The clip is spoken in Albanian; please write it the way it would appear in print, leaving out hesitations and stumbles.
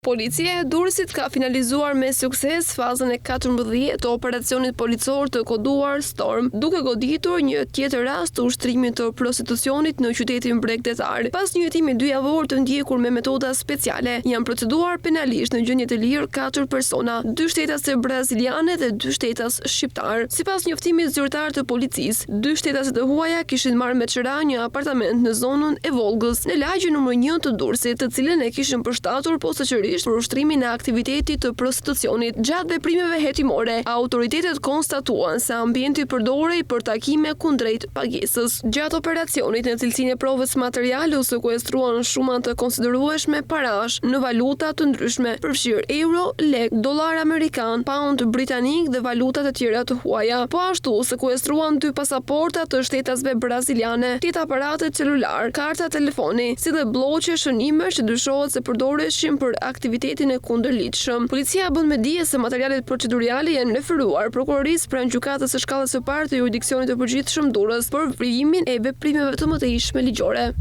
Policia e Durrësit ka finalizuar me sukses fazën e 14 të operacionit policor të koduar Storm, duke goditur një tjetër rast të ushtrimit të prostitucionit në qytetin Bregdetar. Pas një hetimi 2 javor të ndjekur me metoda speciale, janë proceduar penalisht në gjendje të lirë 4 persona, 2 shtetase braziliane dhe 2 shtetas shqiptar. Sipas njoftimit zyrtar të policisë, 2 shtetaset e huaja kishin marrë me qira një apartament në zonën e Volgës, në lagje numër 1 të Durrësit, të cilën e kishin përshtatur posaçërisht për ushtrimin e aktivitetit të prostitucionit. Gjatë veprimeve hetimore, autoritetet konstatuan se ambienti përdorej për takime kundrejt pagesës. Gjatë operacionit, në cilësinë e provës materiale u sekuestruan shuma të konsiderueshme parash në valuta të ndryshme, përfshirë euro, lek, dollar amerikan, pound britanik dhe valutat e tjera të huaja. Po ashtu sekuestruan 2 pasaporta të shtetasve braziliane, 8 aparate celular, karta telefoni, si dhe bloqe shënimesh që dyshohet se përdoreshin për aktivitetin e kundërligjshëm. Policia bën me dije se materialet procedurale janë referuar prokurorisë pranë gjykatës së shkallës së parë të jurisdiksionit të përgjithshëm Durrës për vrimin e veprimeve të mëtejshme ligjore.